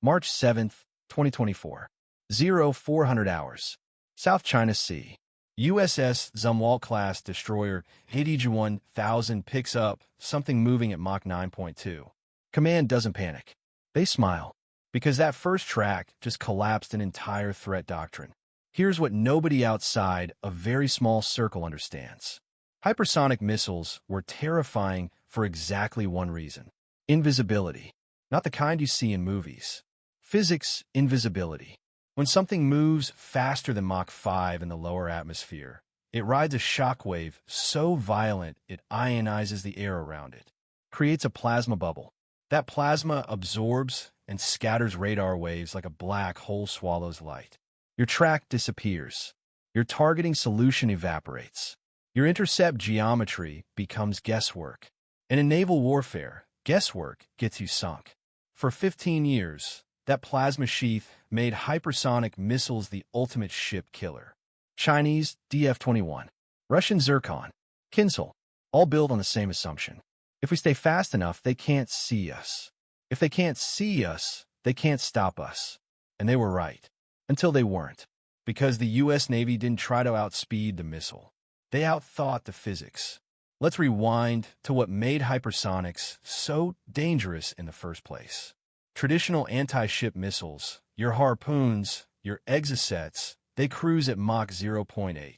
March 7th, 2024. 0400 hours. South China Sea. USS Zumwalt-class destroyer 81,000 picks up something moving at Mach 9.2. Command doesn't panic. They smile. Because that first track just collapsed an entire threat doctrine. Here's what nobody outside a very small circle understands. Hypersonic missiles were terrifying for exactly one reason. Invisibility. Not the kind you see in movies. Physics invisibility. When something moves faster than Mach 5 in the lower atmosphere, it rides a shockwave so violent it ionizes the air around it. Creates a plasma bubble. That plasma absorbs and scatters radar waves like a black hole swallows light. Your track disappears. Your targeting solution evaporates. Your intercept geometry becomes guesswork. And in naval warfare, guesswork gets you sunk. For 15 years, that plasma sheath made hypersonic missiles the ultimate ship killer. Chinese DF-21, Russian Zircon, Kinzhal, all built on the same assumption. If we stay fast enough, they can't see us. If they can't see us, they can't stop us. And they were right. Until they weren't. Because the U.S. Navy didn't try to outspeed the missile. They outthought the physics. Let's rewind to what made hypersonics so dangerous in the first place. Traditional anti-ship missiles, your Harpoons, your Exocets, they cruise at Mach 0.8.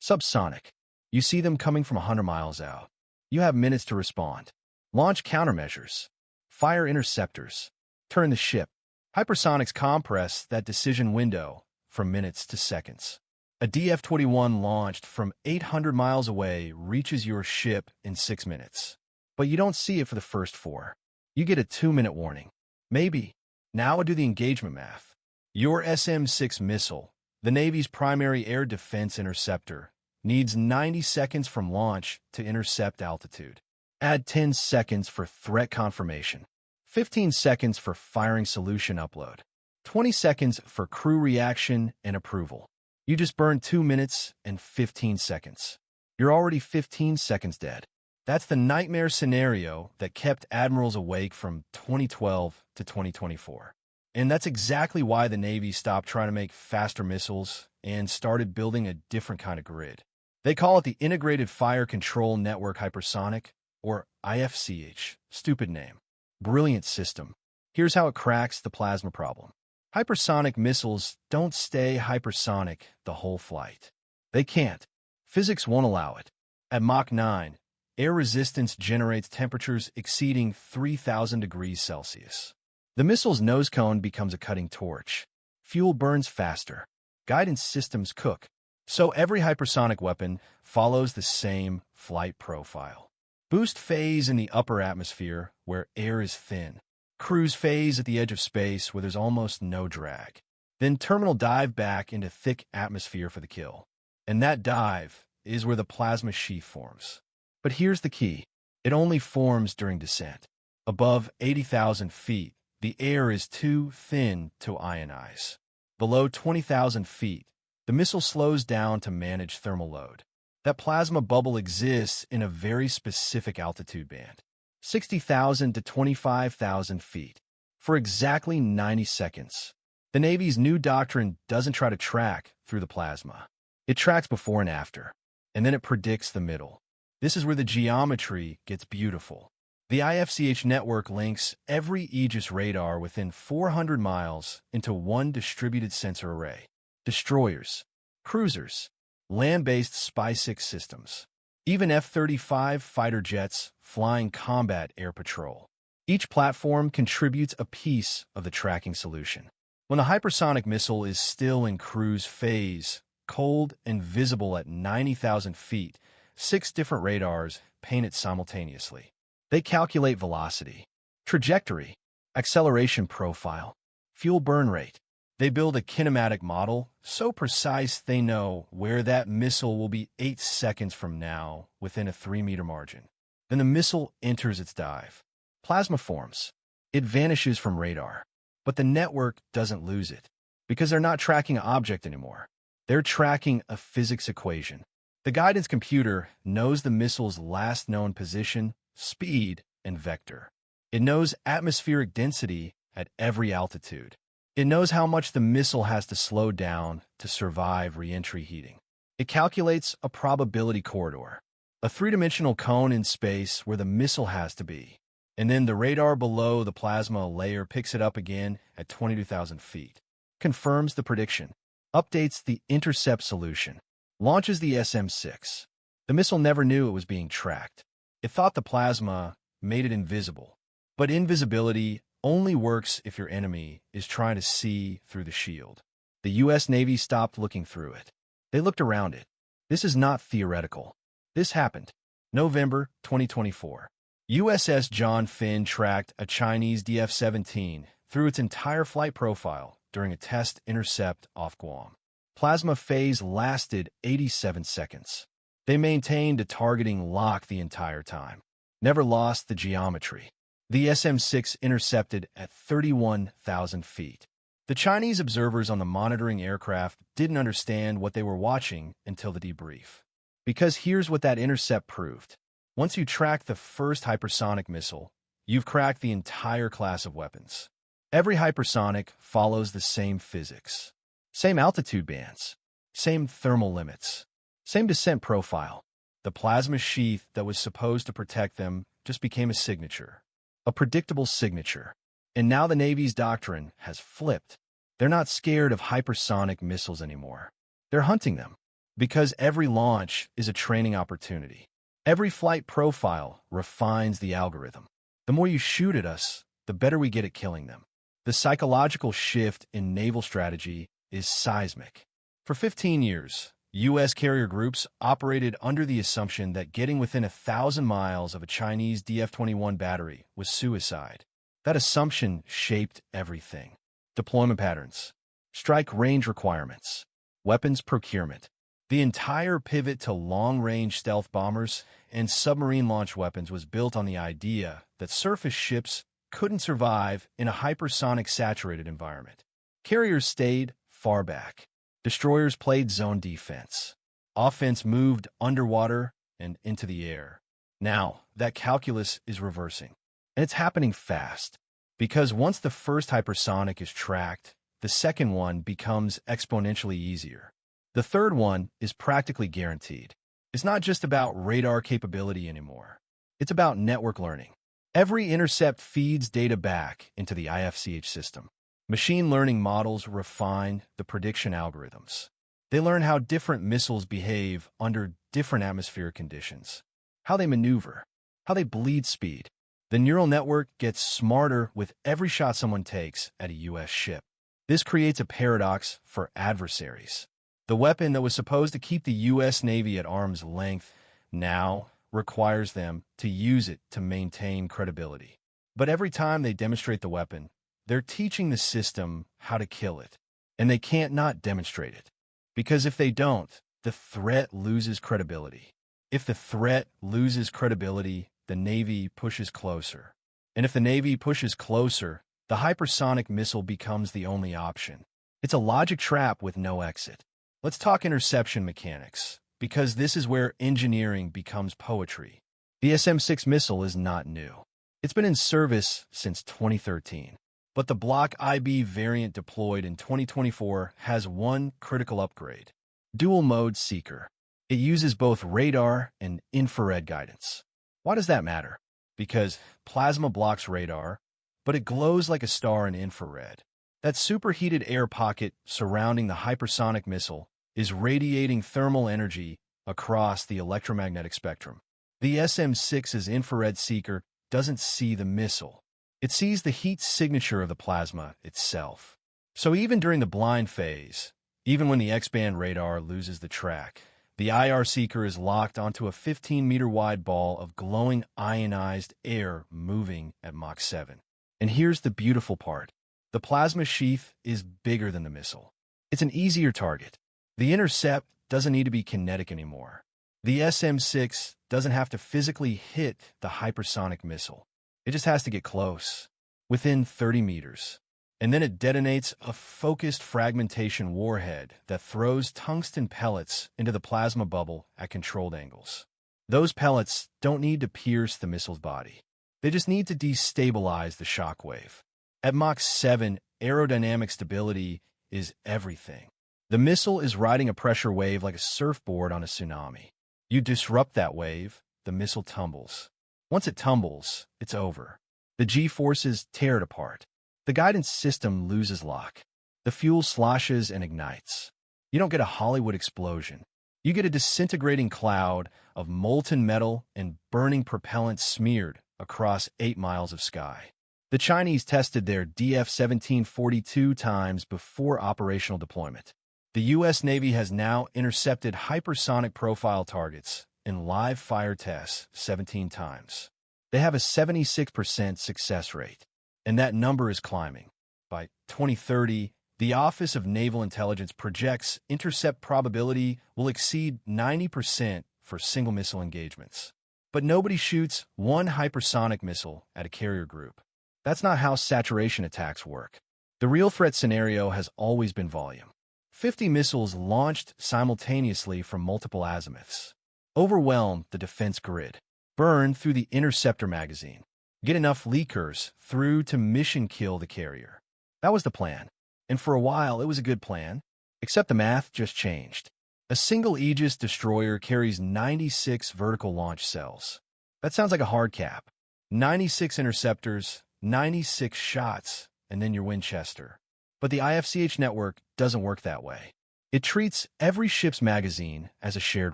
Subsonic. You see them coming from 100 miles out. You have minutes to respond. Launch countermeasures. Fire interceptors. Turn the ship. Hypersonics compress that decision window from minutes to seconds. A DF-21 launched from 800 miles away reaches your ship in 6 minutes. But you don't see it for the first 4. You get a 2-minute warning. Maybe. Now do the engagement math. Your SM-6 missile, the Navy's primary air defense interceptor, needs 90 seconds from launch to intercept altitude. Add 10 seconds for threat confirmation. 15 seconds for firing solution upload. 20 seconds for crew reaction and approval. You just burned 2 minutes and 15 seconds. You're already 15 seconds dead. That's the nightmare scenario that kept admirals awake from 2012 to 2024. And that's exactly why the Navy stopped trying to make faster missiles and started building a different kind of grid. They call it the Integrated Fire Control Network Hypersonic, or IFCH. Stupid name. Brilliant system. Here's how it cracks the plasma problem. Hypersonic missiles don't stay hypersonic the whole flight. They can't. Physics won't allow it. At Mach 9, air resistance generates temperatures exceeding 3,000 degrees Celsius. The missile's nose cone becomes a cutting torch. Fuel burns faster. Guidance systems cook. So every hypersonic weapon follows the same flight profile. Boost phase in the upper atmosphere, where air is thin. Cruise phase at the edge of space, where there's almost no drag. Then terminal dive back into thick atmosphere for the kill. And that dive is where the plasma sheath forms. But here's the key. It only forms during descent. Above 80,000 feet, the air is too thin to ionize. Below 20,000 feet, the missile slows down to manage thermal load. That plasma bubble exists in a very specific altitude band, 60,000 to 25,000 feet, for exactly 90 seconds. The Navy's new doctrine doesn't try to track through the plasma. It tracks before and after, and then it predicts the middle. This is where the geometry gets beautiful. The IFCH network links every Aegis radar within 400 miles into one distributed sensor array. Destroyers, cruisers, land-based SPY-6 systems, even F-35 fighter jets flying combat air patrol. Each platform contributes a piece of the tracking solution. When the hypersonic missile is still in cruise phase, cold and visible at 90,000 feet, 6 different radars paint it simultaneously. They calculate velocity, trajectory, acceleration profile, fuel burn rate. They build a kinematic model so precise they know where that missile will be 8 seconds from now within a 3-meter margin. Then the missile enters its dive. Plasma forms. It vanishes from radar. But the network doesn't lose it because they're not tracking an object anymore. They're tracking a physics equation. The guidance computer knows the missile's last known position, speed, and vector. It knows atmospheric density at every altitude. It knows how much the missile has to slow down to survive re-entry heating. It calculates a probability corridor, a three-dimensional cone in space where the missile has to be. And then the radar below the plasma layer picks it up again at 22,000 feet, confirms the prediction, updates the intercept solution, launches the SM-6. The missile never knew it was being tracked. It thought the plasma made it invisible. But invisibility only works if your enemy is trying to see through the shield. The U.S. Navy stopped looking through it. They looked around it. This is not theoretical. This happened. November 2024. USS John Finn tracked a Chinese DF-17 through its entire flight profile during a test intercept off Guam. Plasma phase lasted 87 seconds. They maintained a targeting lock the entire time. Never lost the geometry. The SM-6 intercepted at 31,000 feet. The Chinese observers on the monitoring aircraft didn't understand what they were watching until the debrief. Because here's what that intercept proved. Once you track the first hypersonic missile, you've cracked the entire class of weapons. Every hypersonic follows the same physics, same altitude bands, same thermal limits, same descent profile. The plasma sheath that was supposed to protect them just became a signature, a predictable signature. And now the Navy's doctrine has flipped. They're not scared of hypersonic missiles anymore. They're hunting them, because every launch is a training opportunity. Every flight profile refines the algorithm. The more you shoot at us, the better we get at killing them. The psychological shift in naval strategy is seismic. For 15 years, U.S. carrier groups operated under the assumption that getting within 1,000 miles of a Chinese DF-21 battery was suicide. That assumption shaped everything. Deployment patterns, strike range requirements, weapons procurement. The entire pivot to long-range stealth bombers and submarine-launched weapons was built on the idea that surface ships couldn't survive in a hypersonic-saturated environment. Carriers stayed far back. Destroyers played zone defense. Offense moved underwater and into the air. Now, that calculus is reversing. And it's happening fast. Because once the first hypersonic is tracked, the second one becomes exponentially easier. The third one is practically guaranteed. It's not just about radar capability anymore. It's about network learning. Every intercept feeds data back into the IFCH system. Machine learning models refine the prediction algorithms. They learn how different missiles behave under different atmospheric conditions, how they maneuver, how they bleed speed. The neural network gets smarter with every shot someone takes at a U.S. ship. This creates a paradox for adversaries. The weapon that was supposed to keep the U.S. Navy at arm's length now requires them to use it to maintain credibility. But every time they demonstrate the weapon, they're teaching the system how to kill it. And they can't not demonstrate it. Because if they don't, the threat loses credibility. If the threat loses credibility, the Navy pushes closer. And if the Navy pushes closer, the hypersonic missile becomes the only option. It's a logic trap with no exit. Let's talk interception mechanics, because this is where engineering becomes poetry. The SM-6 missile is not new. It's been in service since 2013. But the Block IB variant deployed in 2024 has one critical upgrade: dual-mode seeker. It uses both radar and infrared guidance. Why does that matter? Because plasma blocks radar, but it glows like a star in infrared. That superheated air pocket surrounding the hypersonic missile is radiating thermal energy across the electromagnetic spectrum. The SM-6's infrared seeker doesn't see the missile. It sees the heat signature of the plasma itself. So even during the blind phase, even when the X-band radar loses the track, the IR seeker is locked onto a 15-meter-wide ball of glowing ionized air moving at Mach 7. And here's the beautiful part. The plasma sheath is bigger than the missile. It's an easier target. The intercept doesn't need to be kinetic anymore. The SM-6 doesn't have to physically hit the hypersonic missile. It just has to get close, within 30 meters. And then it detonates a focused fragmentation warhead that throws tungsten pellets into the plasma bubble at controlled angles. Those pellets don't need to pierce the missile's body. They just need to destabilize the shockwave. At Mach 7, aerodynamic stability is everything. The missile is riding a pressure wave like a surfboard on a tsunami. You disrupt that wave, the missile tumbles. Once it tumbles, it's over. The G-forces tear it apart. The guidance system loses lock. The fuel sloshes and ignites. You don't get a Hollywood explosion. You get a disintegrating cloud of molten metal and burning propellant smeared across 8 miles of sky. The Chinese tested their DF-17 42 times before operational deployment. The U.S. Navy has now intercepted hypersonic profile targets in live fire tests 17 times. They have a 76% success rate, and that number is climbing. By 2030, the Office of Naval Intelligence projects intercept probability will exceed 90% for single missile engagements. But nobody shoots one hypersonic missile at a carrier group. That's not how saturation attacks work. The real threat scenario has always been volume. 50 missiles launched simultaneously from multiple azimuths. Overwhelm the defense grid. Burn through the interceptor magazine. Get enough leakers through to mission kill the carrier. That was the plan. And for a while, it was a good plan. Except the math just changed. A single Aegis destroyer carries 96 vertical launch cells. That sounds like a hard cap. 96 interceptors, 96 shots, and then your Winchester. But the IFCH network doesn't work that way. It treats every ship's magazine as a shared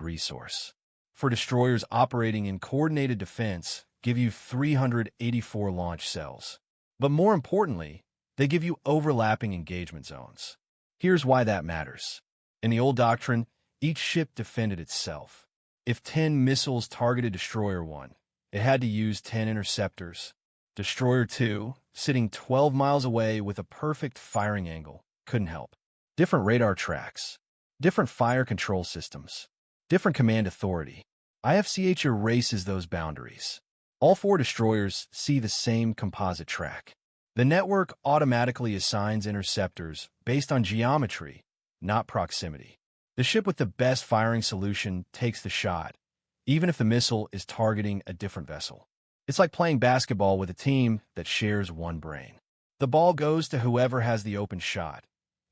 resource. For destroyers operating in coordinated defense, give you 384 launch cells. But more importantly, they give you overlapping engagement zones. Here's why that matters. In the old doctrine, each ship defended itself. If 10 missiles targeted Destroyer 1, it had to use 10 interceptors. Destroyer 2, sitting 12 miles away with a perfect firing angle, couldn't help. Different radar tracks, different fire control systems, different command authority. IFCH erases those boundaries. All 4 destroyers see the same composite track. The network automatically assigns interceptors based on geometry, not proximity. The ship with the best firing solution takes the shot, even if the missile is targeting a different vessel. It's like playing basketball with a team that shares one brain. The ball goes to whoever has the open shot,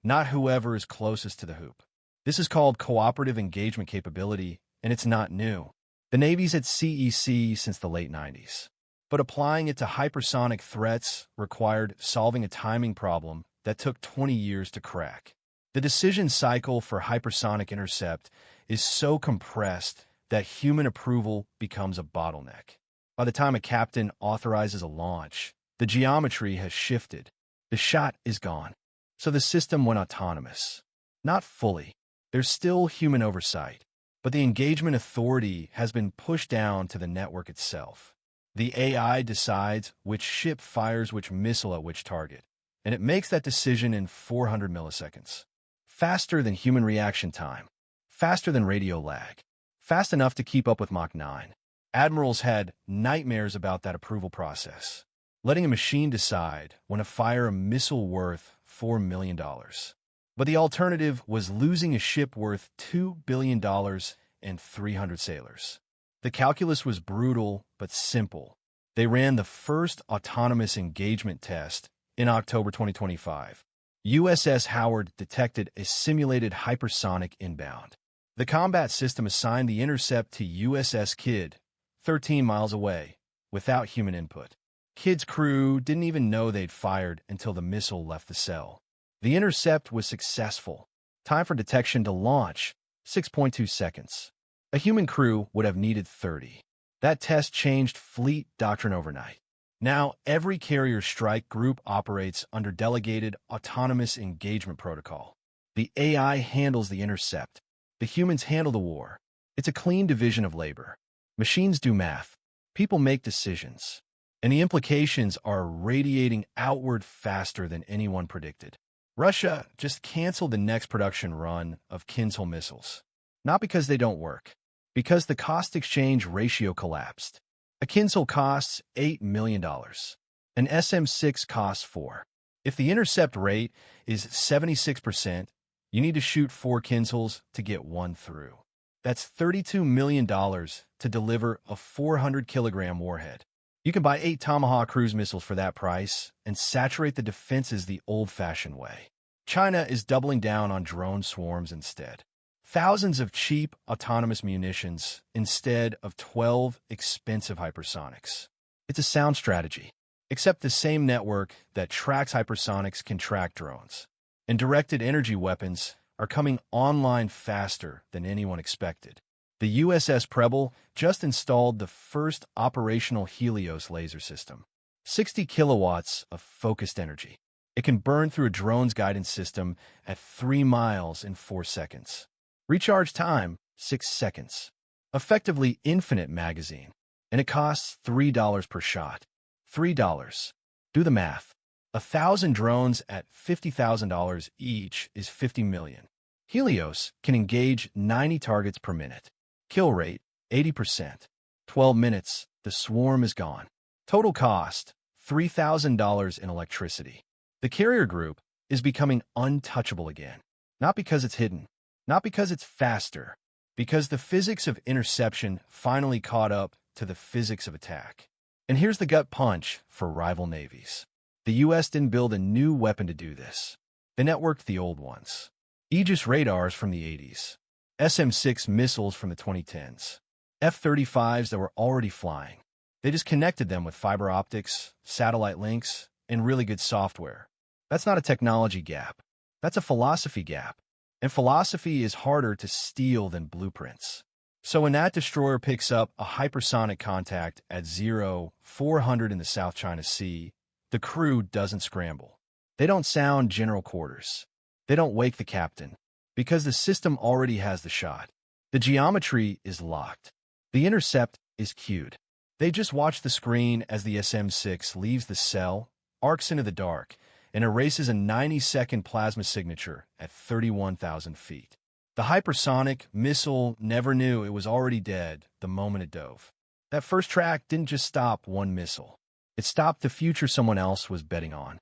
not whoever is closest to the hoop. This is called cooperative engagement capability, and it's not new. The Navy's at CEC since the late 90s. But applying it to hypersonic threats required solving a timing problem that took 20 years to crack. The decision cycle for hypersonic intercept is so compressed that human approval becomes a bottleneck. By the time a captain authorizes a launch, the geometry has shifted. The shot is gone. So the system went autonomous. Not fully. There's still human oversight. But the engagement authority has been pushed down to the network itself. The AI decides which ship fires which missile at which target, and it makes that decision in 400 milliseconds. Faster than human reaction time. Faster than radio lag. Fast enough to keep up with Mach 9. Admirals had nightmares about that approval process, letting a machine decide when to fire a missile worth $4 million. But the alternative was losing a ship worth $2 billion and 300 sailors. The calculus was brutal but simple. They ran the first autonomous engagement test in October 2025. USS Howard detected a simulated hypersonic inbound. The combat system assigned the intercept to USS Kidd, 13 miles away, without human input. Kidd's crew didn't even know they'd fired until the missile left the cell. The intercept was successful. Time for detection to launch, 6.2 seconds. A human crew would have needed 30. That test changed fleet doctrine overnight. Now, every carrier strike group operates under delegated autonomous engagement protocol. The AI handles the intercept. The humans handle the war. It's a clean division of labor. Machines do math. People make decisions. And the implications are radiating outward faster than anyone predicted. Russia just canceled the next production run of Kinzhal missiles. Not because they don't work, because the cost-exchange ratio collapsed. A Kinzhal costs $8 million. An SM-6 costs $4 million. If the intercept rate is 76%, you need to shoot 4 Kinzhals to get 1 through. That's $32 million to deliver a 400-kilogram warhead. You can buy 8 Tomahawk cruise missiles for that price and saturate the defenses the old-fashioned way. China is doubling down on drone swarms instead. Thousands of cheap, autonomous munitions instead of 12 expensive hypersonics. It's a sound strategy, except the same network that tracks hypersonics can track drones. And directed energy weapons are coming online faster than anyone expected. The USS Preble just installed the first operational Helios laser system. 60 kilowatts of focused energy. It can burn through a drone's guidance system at 3 miles in 4 seconds. Recharge time, 6 seconds. Effectively infinite magazine. And it costs $3 per shot. $3. Do the math. 1,000 drones at $50,000 each is 50 million. Helios can engage 90 targets per minute. Kill rate, 80%. 12 minutes, the swarm is gone. Total cost, $3,000 in electricity. The carrier group is becoming untouchable again. Not because it's hidden, not because it's faster, because the physics of interception finally caught up to the physics of attack. And here's the gut punch for rival navies. The U.S. didn't build a new weapon to do this. They networked the old ones. Aegis radars from the 80s. SM-6 missiles from the 2010s. F-35s that were already flying. They just connected them with fiber optics, satellite links, and really good software. That's not a technology gap. That's a philosophy gap. And philosophy is harder to steal than blueprints. So when that destroyer picks up a hypersonic contact at 0400 in the South China Sea, the crew doesn't scramble. They don't sound general quarters. They don't wake the captain, because the system already has the shot. The geometry is locked. The intercept is cued. They just watch the screen as the SM-6 leaves the cell, arcs into the dark, and erases a 90-second plasma signature at 31,000 feet. The hypersonic missile never knew it was already dead the moment it dove. That first track didn't just stop one missile. It stopped the future someone else was betting on.